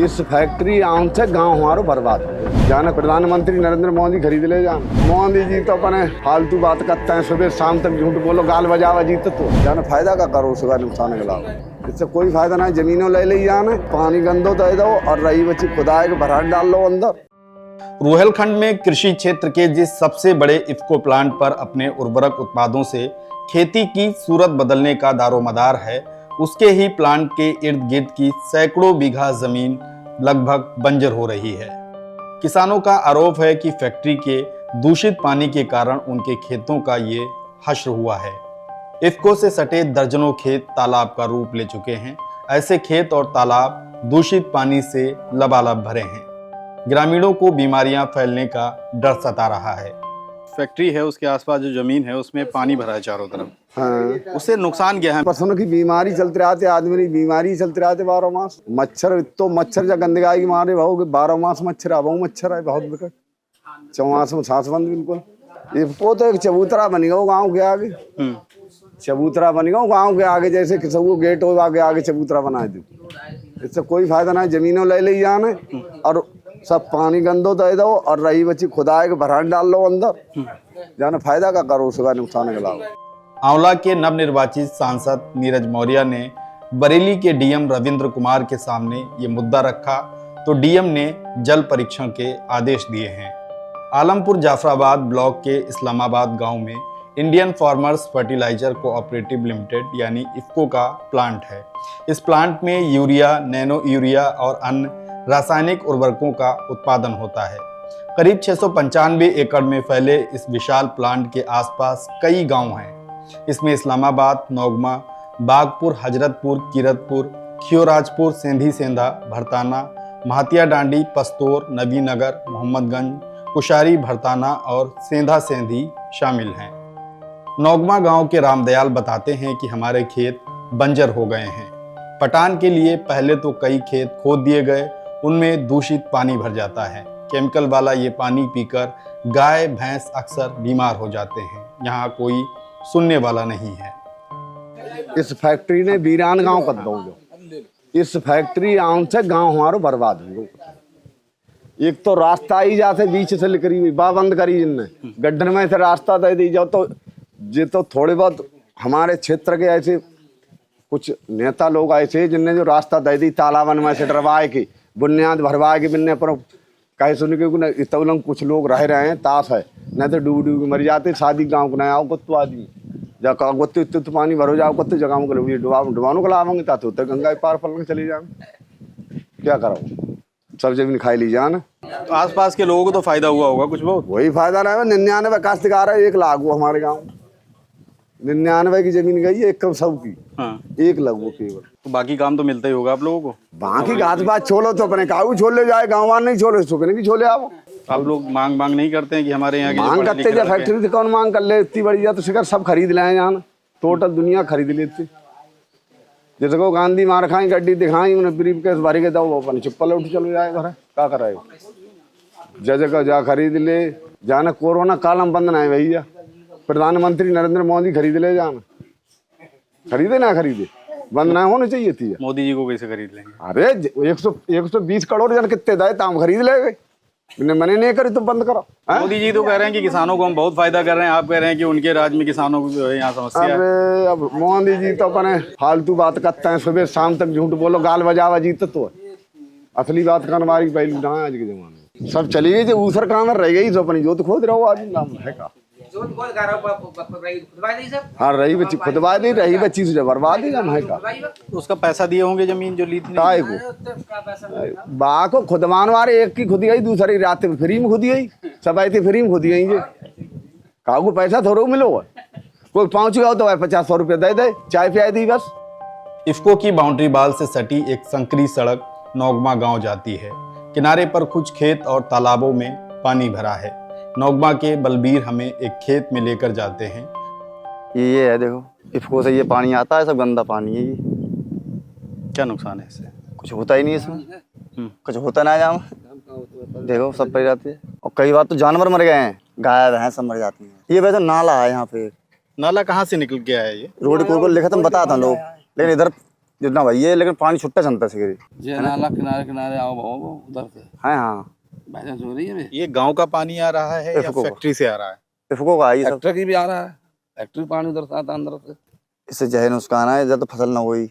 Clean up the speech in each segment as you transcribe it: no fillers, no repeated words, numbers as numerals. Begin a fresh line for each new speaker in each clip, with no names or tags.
इस फैक्ट्री आम से गांव हमारो बर्बाद हो जाना। प्रधानमंत्री नरेंद्र मोदी खरीद ले जान। मोदी जी तो अपने फालतू बात करते हैं, सुबह शाम तक झूठ बोलो, गाल बजावा जीत तो जाना फायदा का करो, उसका नुकसान के लाओ। इससे कोई फायदा नहीं। जमीनों ले ली जाना, पानी गंदो दे दो और रही बच्ची खुदाए के भराट डाल लो अंदर।
रुहेलखंड में कृषि क्षेत्र के जिस सबसे बड़े इफ्को प्लांट पर अपने उर्वरक उत्पादों से खेती की सूरत बदलने का दारोमदार है, उसके ही प्लांट के इर्द गिर्द की सैकड़ों बीघा जमीन लगभग बंजर हो रही है। किसानों का आरोप है कि फैक्ट्री के दूषित पानी के कारण उनके खेतों का ये हश्र हुआ है। इफ्को से सटे दर्जनों खेत तालाब का रूप ले चुके हैं। ऐसे खेत और तालाब दूषित पानी से लबालब भरे हैं। ग्रामीणों को बीमारियां फैलने का डर सता रहा है। फैक्ट्री है, उसके आसपास जो जमीन है उसमें पानी भरा है चारों तरफ।
हाँ।
उससे नुकसान क्या है?
पशुओं की बीमारी चलते रहते, आदमी की बीमारी चलते रहते 12 मास। मच्छर तो मच्छर जब गंदगाई मारे भाव 12 मास मच्छर है, मच्छर है बहुत विकट। 4 में सांस बंद बिल्कुल। इफ्को तो एक चबूतरा बन गया गाँव के आगे। चबूतरा बन गया गाँव के आगे, जैसे किसी गेट हो आगे आगे चबूतरा बना दो। इससे कोई फायदा नहीं। जमीनों ले ली जाने और सब पानी गंदो दे दो और रही बच्ची खुदाए के भराट डाल लो अंदर। जाना फायदा का करो, उसका नुकसान के लाओ।
आंवला के नवनिर्वाचित सांसद नीरज मौर्य ने बरेली के डीएम रविंद्र कुमार के सामने ये मुद्दा रखा तो डीएम ने जल परीक्षण के आदेश दिए हैं। आलमपुर जाफराबाद ब्लॉक के इस्लामाबाद गांव में Indian farmers fertilizer cooperative limited यानी इफ्को का प्लांट है। इस प्लांट में यूरिया, नैनो यूरिया और अन्य रासायनिक उर्वरकों का उत्पादन होता है। करीब 695 एकड़ में फैले इस विशाल प्लांट के आसपास कई गांव हैं। इसमें इस्लामाबाद, नौगमा, बागपुर, हजरतपुर, कीरतपुर, खियोराजपुर, सेंधी सेंधा, भरताना, महातिया डांडी, पस्तौर, नबीनगर, मोहम्मदगंज, कुशारी, भरताना और सेंधा सेंधी शामिल हैं। नौगमा गांव के रामदयाल बताते हैं कि हमारे खेत बंजर हो गए हैं। पटान के लिए पहले तो कई खेत खोद दिए गए, उनमें दूषित पानी भर जाता है। केमिकल वाला ये पानी पीकर गाय भैंस अक्सर बीमार हो जाते हैं। यहाँ कोई सुनने वाला नहीं है।
इस फैक्ट्री ने वीरान गांव कर दो। इस फैक्ट्री आम से गांव हमारो बर्बाद हो। एक तो रास्ता ही जाते बीच से करी हुई बंद करी जिनने गड्ढन में से रास्ता दे दी जाओ तो ये तो थोड़े बहुत हमारे क्षेत्र के ऐसे कुछ नेता लोग ऐसे जिनने जो रास्ता दे दी तालाबन में से डरवाए के बुनियाद भरवाए के बिन्ने पर कहे सुन के तौलंग कुछ लोग रह रहे हैं ताश है, नहीं तो डूब डूब के मर जाते। शादी गाँव को नया आओ कुत्तू आदमी जब गुत्ते पानी भरो जाओ कुत्ते जगह को लोग डुबानो को लावेंगे ताते उत्तर गंगा पार पल के चले जाए। क्या करो, सब जमीन खाई ली जान।
तो आसपास के लोगों को तो फायदा हुआ होगा कुछ बहुत?
वही फायदा रहा है। 99 काश्तकार है, 1 लाख वो हमारे गाँव 99 की जमीन गई है, 100 की। हाँ। 1 लाख वो केवल।
तो बाकी काम तो मिलता ही होगा आप लोगों को?
बाकी घास बात छोड़ो तो अपने काऊ छोड़ ले जाए, गाँव वाले नहीं छोड़े सुखने की छोले आओ।
आप लोग मांग नहीं करते हैं कि हमारे यहाँ
मांग करते जब फैक्ट्री से कौन मांग कर ले, इतनी बड़ी जा तो शिकर सब खरीद ले यहाँ, टोटल दुनिया खरीद लेती। जैसे को गांधी मार खाई गड्डी दिखाई उन्हें ब्रीफ केस भरी के दो अपने चप्पल उठ चलो जाए घर क्या कराए। जैसे का जा खरीद ले जाना। कोरोना कालम बंद ना है भैया, प्रधानमंत्री नरेंद्र मोदी खरीद ले जाना। खरीदे ना खरीदे बंद ना होनी चाहिए थी।
मोदी जी को कैसे खरीद लेंगे?
अरे 120 करोड़ जन कितने दाए ताम खरीद ले गए। मैंने नहीं करी तो बंद करो।
मोदी जी तो कह रहे हैं कि किसानों को हम बहुत फायदा कर रहे हैं, आप कह रहे हैं कि उनके राज्य में किसानों को जो है यहाँ समस्या है।
अरे अब मोदी जी तो अपने फालतू बात करते हैं, सुबह शाम तक झूठ बोलो, गाल बजावा जीत तो असली बात करने वाली पहलू ना आज के जमाने में सब चली गई। जो ऊसर काम रह गई तो अपनी जोत खोद रहा हो आज नाम है का। हाँ रही बच्ची खुदवा दी, रही बच्ची से बर्बाद ही है का।
उसका पैसा दिए होंगे जमीन जो ली थी
को बा को खुदवान वाले एक की खुद गई, दूसरी रात में फ्री में खुद गई, सब आई थी फ्री में खुद गई। काऊ को पैसा थोड़ा मिलो, कोई पहुंच गया तो 50-100 रुपये दे दे, चाय पिया दी बस।
इफ्को की बाउंड्री बाल से सटी एक संकरी सड़क नौगमा गांव जाती है। किनारे पर कुछ खेत और तालाबों में पानी भरा है। नौगमा के बलबीर हमें एक खेत में लेकर जाते हैं।
ये है देखो, इफ्को से ये पानी आता है, सब गंदा पानी है। ये
क्या नुकसान है इससे?
कुछ होता ही नहीं इसमें, कुछ होता ना जाम। देखो सब पड़ जाती है और कई बार तो जानवर मर गए हैं, गाय भैंस सब मर जाती हैं। ये वैसे नाला है यहाँ पे।
नाला कहाँ से निकल के आया? ये
रोड को लिखा तुम बताता लोग, लेकिन इधर जितना वही है, लेकिन पानी छुट्टा चलता है
ये नाला किनारे किनारे आओ बाबू उधर से
हाँ
बहस हो रही है।
ये गांव का पानी आ रहा है या
इफको।
फैक्ट्री से आ रहा है?
इफको का आई सब,
फैक्ट्री की भी आ रहा है, फैक्ट्री पानी उधर से आता है अंदर से।
इससे जहर नुकसान है, जब तो फसल ना हुई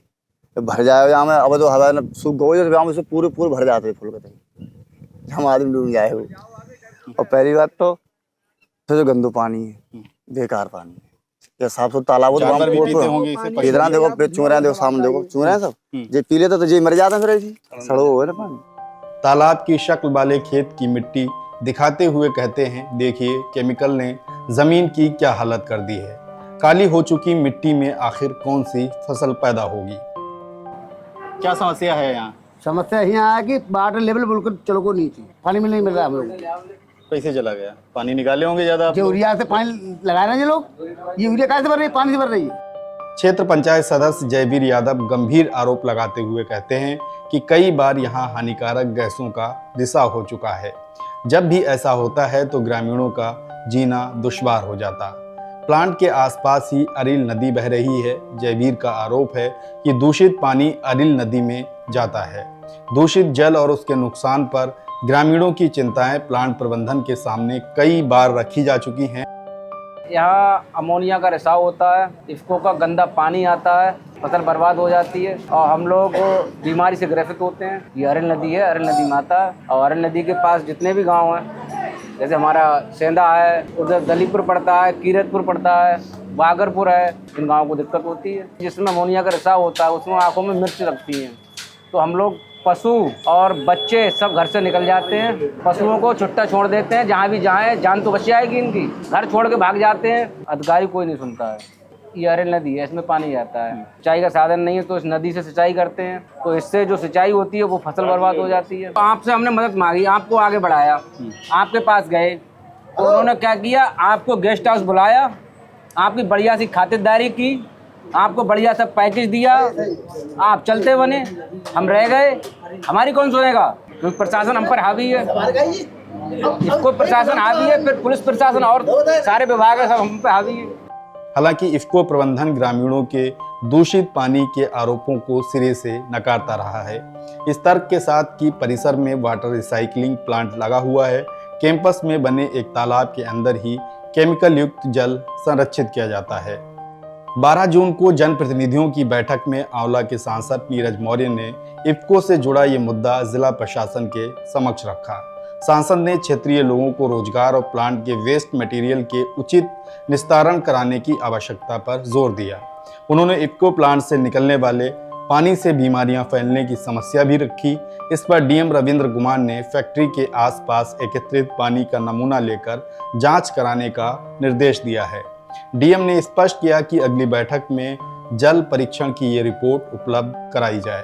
भर जाए जहाँ में, अब तो हवा न सूख गई तो से पूरे पूरे भर जाते फूल का, हम आदमी डूब जाए वो। और पहली बात तो फिर जो गंदू पानी है, बेकार पानी है, या साफ सुथरा तालाब
जानवर भी पीते होंगे इसे, पशु
इधर देखो चूर रहे हैं, देखो सामने देखो चूर रहे हैं सब, ये पी लेते तो ये मर जाते हैं फिर ऐसी सड़ो हो ना पानी।
तालाब की शक्ल वाले खेत की मिट्टी दिखाते हुए कहते हैं, देखिए केमिकल ने जमीन की क्या हालत कर दी है। काली हो चुकी मिट्टी में आखिर कौन सी फसल पैदा होगी? क्या समस्या है यहाँ?
समस्या यहाँ है कि वाटर लेवल बिल्कुल चलो को नीचे, पानी में नहीं मिल रहा हम लोग।
कैसे चला गया? पानी निकाले होंगे ज्यादा आप लोग?
यूरिया से पानी लगा रहे हैं ये लोग, ये यूरिया कहाँ से भर रही है? पानी से भर रही है।
क्षेत्र पंचायत सदस्य जयवीर यादव गंभीर आरोप लगाते हुए कहते हैं कि कई बार यहाँ हानिकारक गैसों का रिसाव हो चुका है। जब भी ऐसा होता है तो ग्रामीणों का जीना दुश्वार हो जाता। प्लांट के आसपास ही अरिल नदी बह रही है। जयवीर का आरोप है कि दूषित पानी अरिल नदी में जाता है। दूषित जल और उसके नुकसान पर ग्रामीणों की चिंताएं प्लांट प्रबंधन के सामने कई बार रखी जा चुकी हैं।
यहाँ अमोनिया का रिसाव होता है, इफ्को का गंदा पानी आता है, फसल बर्बाद हो जाती है और हम लोग बीमारी से ग्रसित होते हैं। ये अरिल नदी है, अरिल नदी में आता है और अरिल नदी के पास जितने भी गांव हैं, जैसे हमारा सेंधा है, उधर दलीपुर पड़ता है, कीरतपुर पड़ता है, बागरपुर है, इन गाँवों को दिक्कत होती है। जिसमें अमोनिया का रिसाव होता है उसमें आँखों में मिर्च लगती हैं, तो हम लोग पशु और बच्चे सब घर से निकल जाते हैं। पशुओं को छुट्टा छोड़ देते हैं, जहाँ भी जाएं जान तो बच जाएगी इनकी, घर छोड़ के भाग जाते हैं। अधिकारी कोई नहीं सुनता है। ये अरिल नदी है, इसमें पानी आता है, सिंचाई का साधन नहीं है तो इस नदी से सिंचाई करते हैं, तो इससे जो सिंचाई होती है वो फसल बर्बाद हो जाती है। तो आपसे हमने मदद मांगी, आपको आगे बढ़ाया, आपके पास गए तो उन्होंने क्या किया, आपको गेस्ट हाउस बुलाया, आपकी बढ़िया सी खातिरदारी की, आपको बढ़िया सा पैकेज दिया, आप चलते बने, हम रह गए। हमारी कौन सुनेगा? क्योंकि प्रशासन हम पर हावी है, इसको प्रशासन हावी है, फिर पुलिस प्रशासन और सारे विभाग है, सब हम पे हावी है।
हालांकि इफ्को प्रबंधन ग्रामीणों के दूषित पानी के आरोपों को सिरे से नकारता रहा है। इस तर्क के साथ कि परिसर में वाटर रिसाइकलिंग प्लांट लगा हुआ है, कैंपस में बने एक तालाब के अंदर ही केमिकल युक्त जल संरक्षित किया जाता है। 12 जून को जनप्रतिनिधियों की बैठक में आंवला के सांसद नीरज मौर्य ने इफ्को से जुड़ा ये मुद्दा जिला प्रशासन के समक्ष रखा। सांसद ने क्षेत्रीय लोगों को रोजगार और प्लांट के वेस्ट मटेरियल के उचित निस्तारण कराने की आवश्यकता पर जोर दिया। उन्होंने इफ्को प्लांट से निकलने वाले पानी से बीमारियां फैलने की समस्या भी रखी। इस पर डीएम रविंद्र कुमार ने फैक्ट्री के आसपास एकत्रित पानी का नमूना लेकर जांच कराने का निर्देश दिया है। डीएम ने स्पष्ट किया कि अगली बैठक में जल परीक्षण की ये रिपोर्ट उपलब्ध कराई जाए।